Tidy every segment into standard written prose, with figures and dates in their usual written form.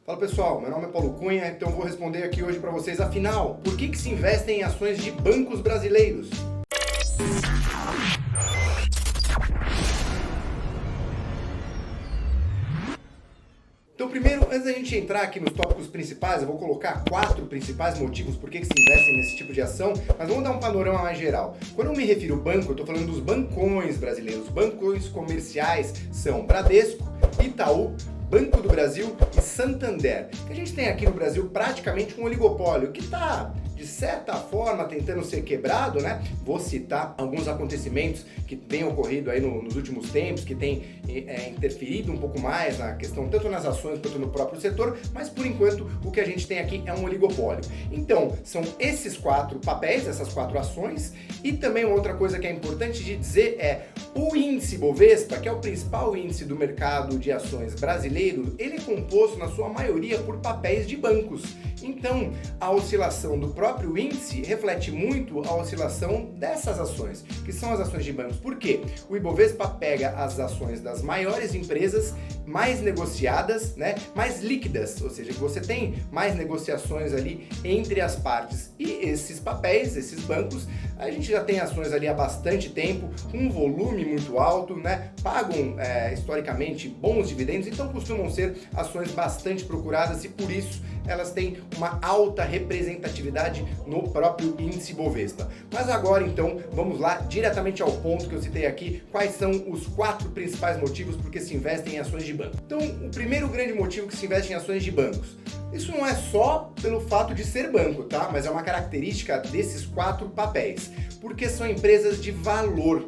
Fala pessoal, meu nome é Paulo Cunha, então vou responder aqui hoje para vocês, afinal, por que se investe em ações de bancos brasileiros? Então primeiro, antes da gente entrar aqui nos tópicos principais, eu vou colocar 4 principais motivos por que se investem nesse tipo de ação, mas vamos dar um panorama mais geral. Quando eu me refiro ao banco, eu estou falando dos bancões brasileiros. Bancões comerciais são Bradesco, Itaú, Banco do Brasil e Santander, que a gente tem aqui no Brasil praticamente um oligopólio, que está, de certa forma, tentando ser quebrado, né? Vou citar alguns acontecimentos que têm ocorrido aí nos últimos tempos, que têm interferido um pouco mais na questão, tanto nas ações quanto no próprio setor, mas por enquanto o que a gente tem aqui é um oligopólio. Então, são esses 4 papéis, essas 4 ações, e também uma outra coisa que é importante de dizer é o índice Bovespa, que é o principal índice do mercado de ações brasileiro, ele é composto na sua maioria por papéis de bancos. Então, a oscilação do próprio índice reflete muito a oscilação dessas ações, que são as ações de bancos. Por quê? O Ibovespa pega as ações das maiores empresas mais negociadas, né, mais líquidas, ou seja, que você tem mais negociações ali entre as partes. E esses papéis, esses bancos, a gente já tem ações ali há bastante tempo, com um volume muito alto, né, pagam historicamente bons dividendos, então costumam ser ações bastante procuradas e por isso elas têm uma alta representatividade no próprio índice Bovespa. Mas agora então, vamos lá diretamente ao ponto que eu citei aqui, quais são os 4 principais motivos por que se investem em ações de banco. Então, o primeiro grande motivo que se investe em ações de bancos, isso não é só pelo fato de ser banco, tá? Mas é uma característica desses 4 papéis, porque são empresas de valor.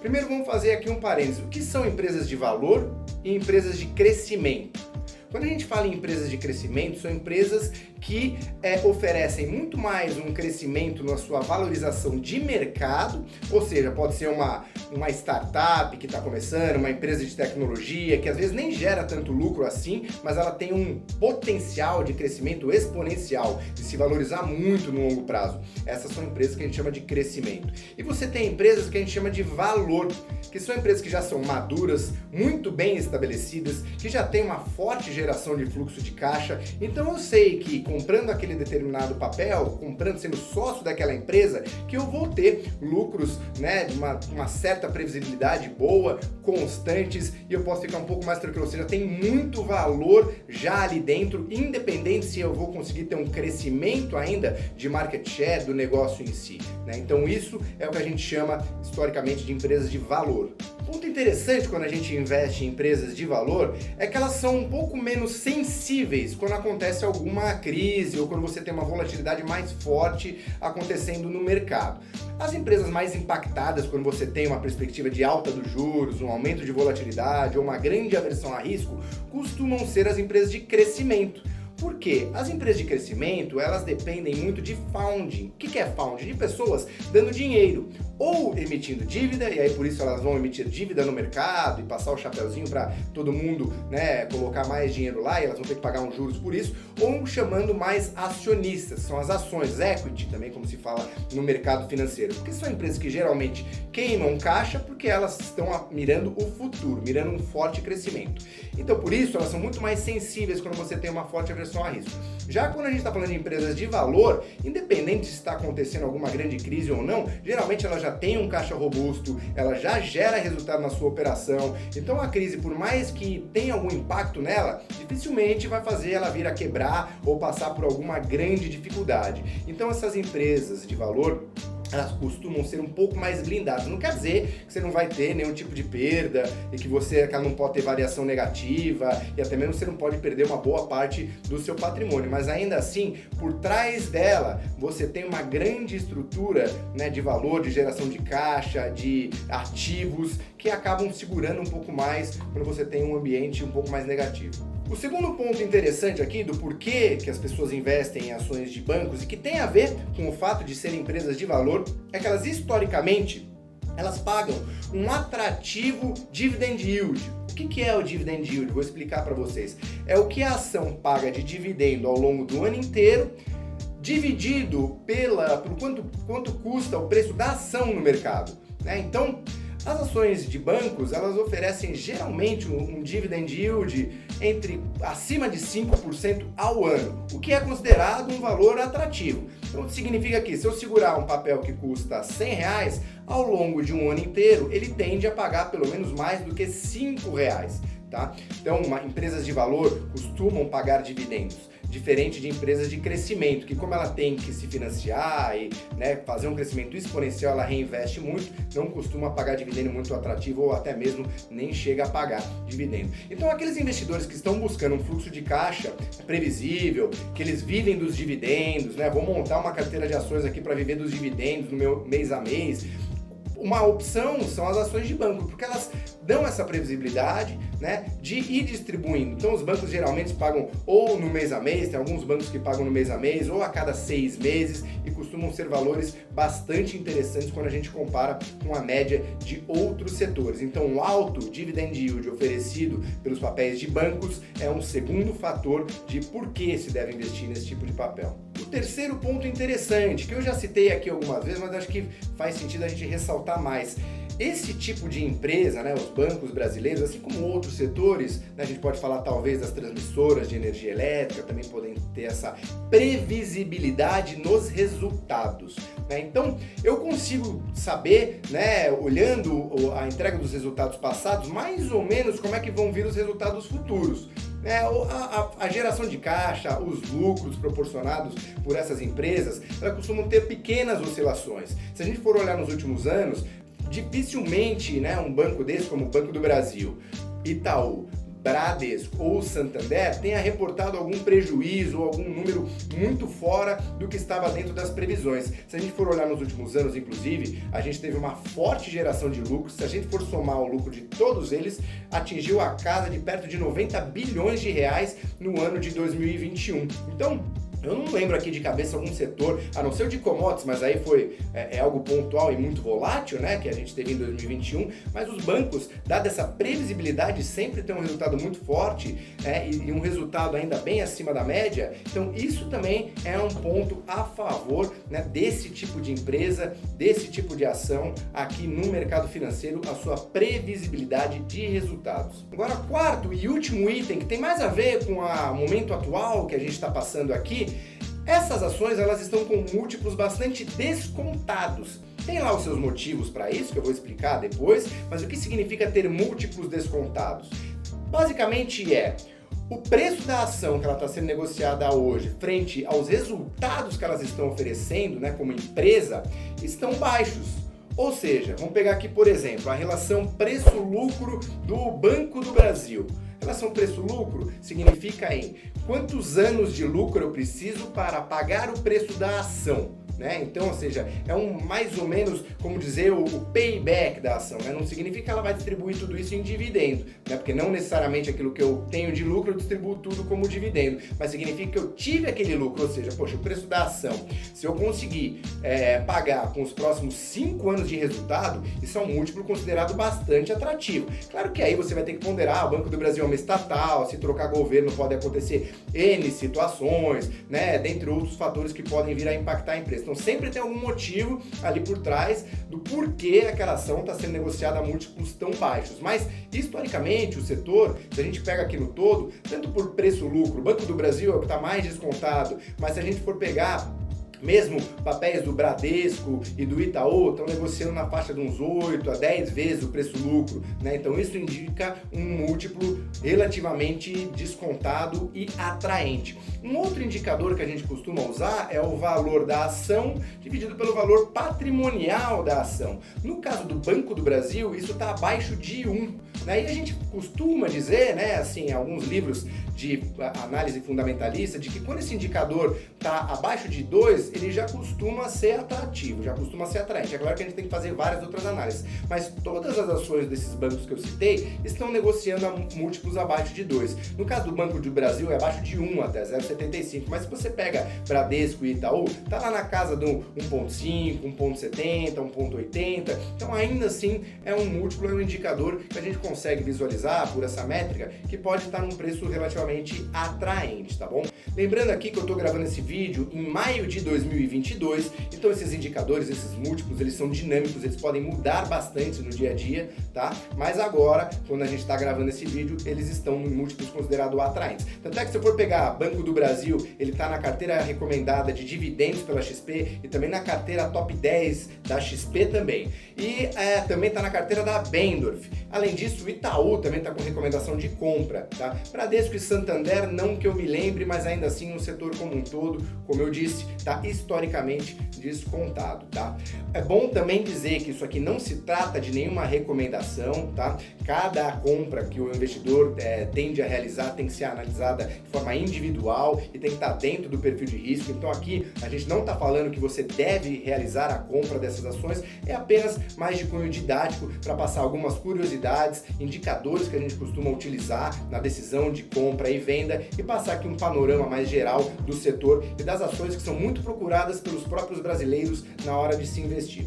Primeiro vamos fazer aqui um parênteses, o que são empresas de valor e empresas de crescimento? Quando a gente fala em empresas de crescimento, são empresas que oferecem muito mais um crescimento na sua valorização de mercado, ou seja, pode ser uma startup que está começando, uma empresa de tecnologia que às vezes nem gera tanto lucro assim, mas ela tem um potencial de crescimento exponencial, de se valorizar muito no longo prazo. Essas são empresas que a gente chama de crescimento. E você tem empresas que a gente chama de valor, que são empresas que já são maduras, muito bem estabelecidas, que já têm uma forte geração de fluxo de caixa. Então eu sei que comprando aquele determinado papel, sendo sócio daquela empresa, que eu vou ter lucros, né, de uma certa previsibilidade boa, constantes, e eu posso ficar um pouco mais tranquilo, ou seja, tem muito valor já ali dentro, independente se eu vou conseguir ter um crescimento ainda de market share do negócio em si, né? Então isso é o que a gente chama historicamente de empresas de valor. Ponto interessante quando a gente investe em empresas de valor é que elas são um pouco menos sensíveis quando acontece alguma crise ou quando você tem uma volatilidade mais forte acontecendo no mercado. As empresas mais impactadas quando você tem uma perspectiva de alta dos juros, um aumento de volatilidade ou uma grande aversão a risco, costumam ser as empresas de crescimento. Por quê? As empresas de crescimento, elas dependem muito de funding. O que é funding? De pessoas dando dinheiro ou emitindo dívida, e aí por isso elas vão emitir dívida no mercado e passar o chapeuzinho para todo mundo, né, colocar mais dinheiro lá e elas vão ter que pagar uns juros por isso, ou chamando mais acionistas, são as ações, equity também, como se fala no mercado financeiro, porque são empresas que geralmente queimam caixa porque elas estão mirando o futuro, mirando um forte crescimento. Então por isso elas são muito mais sensíveis quando você tem uma forte aversão a risco. Já quando a gente está falando de empresas de valor, independente se está acontecendo alguma grande crise ou não, geralmente ela já tem um caixa robusto, ela já gera resultado na sua operação, então a crise, por mais que tenha algum impacto nela, dificilmente vai fazer ela vir a quebrar ou passar por alguma grande dificuldade. Então essas empresas de valor, elas costumam ser um pouco mais blindadas. Não quer dizer que você não vai ter nenhum tipo de perda e que ela não pode ter variação negativa e até mesmo você não pode perder uma boa parte do seu patrimônio, mas ainda assim, por trás dela, você tem uma grande estrutura, né, de valor, de geração de caixa, de ativos que acabam segurando um pouco mais quando você tem um ambiente um pouco mais negativo. O segundo ponto interessante aqui do porquê que as pessoas investem em ações de bancos e que tem a ver com o fato de serem empresas de valor é que elas historicamente elas pagam um atrativo dividend yield. O que é o dividend yield? Vou explicar para vocês. É o que a ação paga de dividendo ao longo do ano inteiro, dividido por quanto custa o preço da ação no mercado, né? Então, As ações de bancos, elas oferecem geralmente um dividend yield acima de 5% ao ano, o que é considerado um valor atrativo. Então significa que se eu segurar um papel que custa R$100, ao longo de um ano inteiro, ele tende a pagar pelo menos mais do que R$5. Tá? Então, empresas de valor costumam pagar dividendos, diferente de empresas de crescimento, que como ela tem que se financiar e fazer um crescimento exponencial, ela reinveste muito, não costuma pagar dividendo muito atrativo ou até mesmo nem chega a pagar dividendo. Então, aqueles investidores que estão buscando um fluxo de caixa previsível, que eles vivem dos dividendos, vou montar uma carteira de ações aqui para viver dos dividendos no meu mês a mês, uma opção são as ações de banco, porque elas dão essa previsibilidade de ir distribuindo. Então os bancos geralmente pagam ou no mês a mês, tem alguns bancos que pagam no mês a mês, ou a cada 6 meses, e costumam ser valores bastante interessantes quando a gente compara com a média de outros setores. Então o alto dividend yield oferecido pelos papéis de bancos é um segundo fator de por que se deve investir nesse tipo de papel. O terceiro ponto interessante, que eu já citei aqui algumas vezes, mas acho que faz sentido a gente ressaltar mais. Esse tipo de empresa, os bancos brasileiros, assim como outros setores, a gente pode falar talvez das transmissoras de energia elétrica, também podem ter essa previsibilidade nos resultados. Então, eu consigo saber, olhando a entrega dos resultados passados, mais ou menos como é que vão vir os resultados futuros. A geração de caixa, os lucros proporcionados por essas empresas, elas costumam ter pequenas oscilações. Se a gente for olhar nos últimos anos, dificilmente um banco desse, como o Banco do Brasil, Itaú, Bradesco ou Santander tenha reportado algum prejuízo ou algum número muito fora do que estava dentro das previsões. Se a gente for olhar nos últimos anos, inclusive, a gente teve uma forte geração de lucros. Se a gente for somar o lucro de todos eles, atingiu a casa de perto de 90 bilhões de reais no ano de 2021. Então, eu não lembro aqui de cabeça algum setor, a não ser o de commodities, mas aí é algo pontual e muito volátil, que a gente teve em 2021, mas os bancos, dada essa previsibilidade, sempre tem um resultado muito forte e um resultado ainda bem acima da média. Então isso também é um ponto a favor desse tipo de empresa, desse tipo de ação aqui no mercado financeiro, a sua previsibilidade de resultados. Agora, quarto e último item, que tem mais a ver com o momento atual que a gente está passando aqui, essas ações elas estão com múltiplos bastante descontados. Tem lá os seus motivos para isso, que eu vou explicar depois, mas o que significa ter múltiplos descontados? Basicamente o preço da ação que ela está sendo negociada hoje frente aos resultados que elas estão oferecendo, como empresa, estão baixos. Ou seja, vamos pegar aqui, por exemplo, a relação preço-lucro do Banco do Brasil. Relação preço-lucro significa em quantos anos de lucro eu preciso para pagar o preço da ação. Então, ou seja, é mais ou menos, como dizer, o payback da ação. Não significa que ela vai distribuir tudo isso em dividendo, porque não necessariamente aquilo que eu tenho de lucro eu distribuo tudo como dividendo, mas significa que eu tive aquele lucro, ou seja, o preço da ação, se eu conseguir pagar com os próximos 5 anos de resultado, isso é um múltiplo considerado bastante atrativo. Claro que aí você vai ter que ponderar, o Banco do Brasil é uma estatal, se trocar governo pode acontecer N situações, dentre outros fatores que podem vir a impactar a empresa. Então sempre tem algum motivo ali por trás do porquê aquela ação está sendo negociada a múltiplos tão baixos. Mas historicamente o setor, se a gente pega aqui no todo, tanto por preço-lucro, o Banco do Brasil é o que está mais descontado, mas se a gente for pegar mesmo papéis do Bradesco e do Itaú estão negociando na faixa de uns 8 a 10 vezes o preço-lucro, Então isso indica um múltiplo relativamente descontado e atraente. Um outro indicador que a gente costuma usar é o valor da ação dividido pelo valor patrimonial da ação. No caso do Banco do Brasil, isso está abaixo de 1. E a gente costuma dizer, assim, alguns livros de análise fundamentalista, de que quando esse indicador está abaixo de 2, ele já costuma ser atrativo, já costuma ser atraente. É claro que a gente tem que fazer várias outras análises, mas todas as ações desses bancos que eu citei estão negociando a múltiplos abaixo de 2. No caso do Banco do Brasil é abaixo de 1 até 0,75, mas se você pega Bradesco e Itaú, tá lá na casa do 1,5, 1,70, 1,80, então ainda assim é um múltiplo, é um indicador que a gente consegue consegue visualizar por essa métrica que pode estar num preço relativamente atraente, tá bom? Lembrando aqui que eu estou gravando esse vídeo em maio de 2022, então esses indicadores, esses múltiplos, eles são dinâmicos, eles podem mudar bastante no dia a dia, tá? Mas agora, quando a gente está gravando esse vídeo, eles estão em múltiplos considerados atraentes. Tanto é que se eu for pegar Banco do Brasil, ele está na carteira recomendada de dividendos pela XP e também na carteira top 10 da XP também. E também está na carteira da Bendorf. Além disso, o Itaú também está com recomendação de compra, tá? Bradesco e Santander, não que eu me lembre, mas ainda assim no setor como um todo, como eu disse, está historicamente descontado, tá? É bom também dizer que isso aqui não se trata de nenhuma recomendação, tá? Cada compra que o investidor tende a realizar tem que ser analisada de forma individual e tem que estar dentro do perfil de risco. Então aqui a gente não está falando que você deve realizar a compra dessas ações, é apenas mais de cunho didático para passar algumas curiosidades, indicadores que a gente costuma utilizar na decisão de compra e venda e passar aqui um panorama mais geral do setor e das ações que são muito procuradas pelos próprios brasileiros na hora de se investir.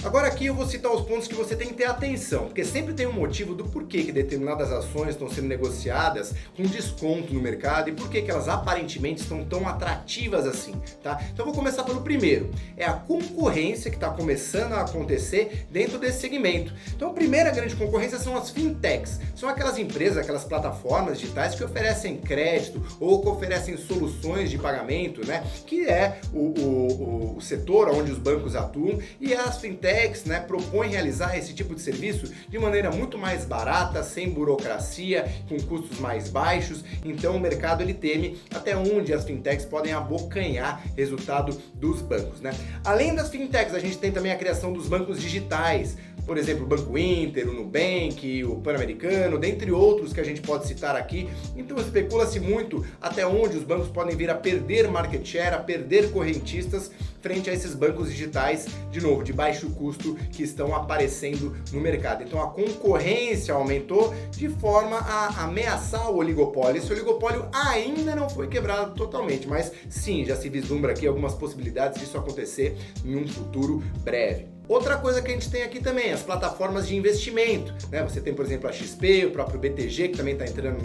Agora aqui eu vou citar os pontos que você tem que ter atenção, porque sempre tem um motivo do porquê que determinadas ações estão sendo negociadas com desconto no mercado e por que elas aparentemente estão tão atrativas assim, tá? Então eu vou começar pelo primeiro, é a concorrência que está começando a acontecer dentro desse segmento. Então a primeira grande concorrência são as fintechs, são aquelas empresas, aquelas plataformas digitais que oferecem crédito ou que oferecem soluções de pagamento, né? Que é o setor onde os bancos atuam, e as fintechs, né, propõe realizar esse tipo de serviço de maneira muito mais barata, sem burocracia, com custos mais baixos. Então o mercado ele teme até onde as fintechs podem abocanhar resultado dos bancos, né? Além das fintechs, a gente tem também a criação dos bancos digitais. Por exemplo, o Banco Inter, o Nubank, o Pan-Americano, dentre outros que a gente pode citar aqui. Então especula-se muito até onde os bancos podem vir a perder market share, a perder correntistas frente a esses bancos digitais, de novo, de baixo custo que estão aparecendo no mercado. Então a concorrência aumentou de forma a ameaçar o oligopólio. Esse oligopólio ainda não foi quebrado totalmente, mas sim, já se vislumbra aqui algumas possibilidades disso acontecer em um futuro breve. Outra coisa que a gente tem aqui também, as plataformas de investimento, né? Você tem, por exemplo, a XP, o próprio BTG, que também está entrando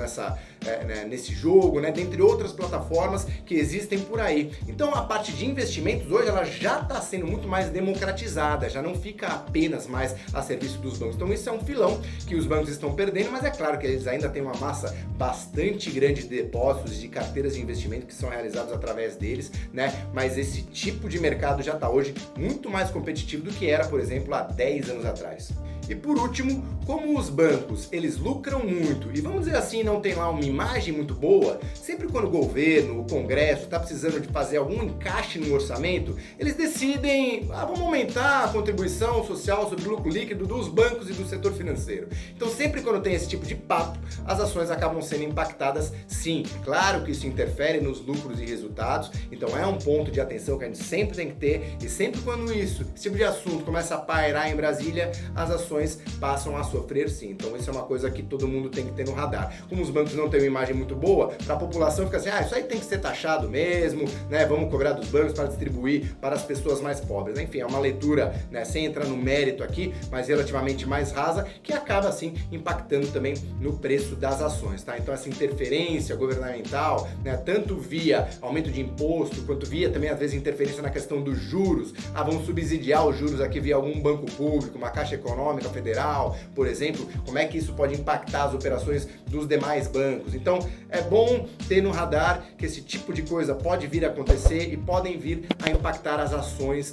nesse jogo, né? Dentre outras plataformas que existem por aí. Então a parte de investimentos hoje ela já está sendo muito mais democratizada, já não fica apenas mais a serviço dos bancos. Então isso é um filão que os bancos estão perdendo, mas é claro que eles ainda têm uma massa bastante grande de depósitos, de carteiras de investimento que são realizados através deles, né? Mas esse tipo de mercado já está hoje muito mais competitivo do que era, por exemplo, há 10 anos atrás. E por último, como os bancos, eles lucram muito e vamos dizer assim, não tem lá uma imagem muito boa, sempre quando o governo, o Congresso está precisando de fazer algum encaixe no orçamento, eles decidem, vamos aumentar a contribuição social sobre o lucro líquido dos bancos e do setor financeiro. Então sempre quando tem esse tipo de papo, as ações acabam sendo impactadas sim. Claro que isso interfere nos lucros e resultados, então é um ponto de atenção que a gente sempre tem que ter e sempre quando esse tipo de assunto começa a pairar em Brasília, as ações passam a sofrer sim. Então isso é uma coisa que todo mundo tem que ter no radar. Como os bancos não têm uma imagem muito boa, para a população fica assim, isso aí tem que ser taxado mesmo, né? Vamos cobrar dos bancos para distribuir para as pessoas mais pobres. Enfim, é uma leitura, né, sem entrar no mérito aqui, mas relativamente mais rasa, que acaba assim impactando também no preço das ações, tá? Então essa interferência governamental, né, tanto via aumento de imposto, quanto via também às vezes interferência na questão dos juros, vamos subsidiar os juros aqui via algum banco público, uma Caixa Econômica Federal, por exemplo, como é que isso pode impactar as operações dos demais bancos. Então é bom ter no radar que esse tipo de coisa pode vir a acontecer e podem vir a impactar as ações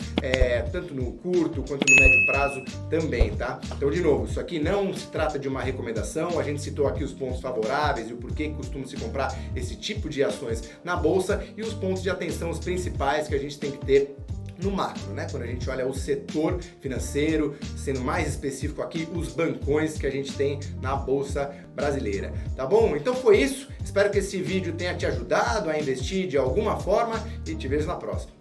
tanto no curto quanto no médio prazo também, tá? Então, de novo, isso aqui não se trata de uma recomendação, a gente citou aqui os pontos favoráveis e o porquê costuma se comprar esse tipo de ações na bolsa e os pontos de atenção, os principais que a gente tem que ter no macro, né? Quando a gente olha o setor financeiro, sendo mais específico aqui, os bancões que a gente tem na Bolsa Brasileira, tá bom? Então foi isso, espero que esse vídeo tenha te ajudado a investir de alguma forma e te vejo na próxima.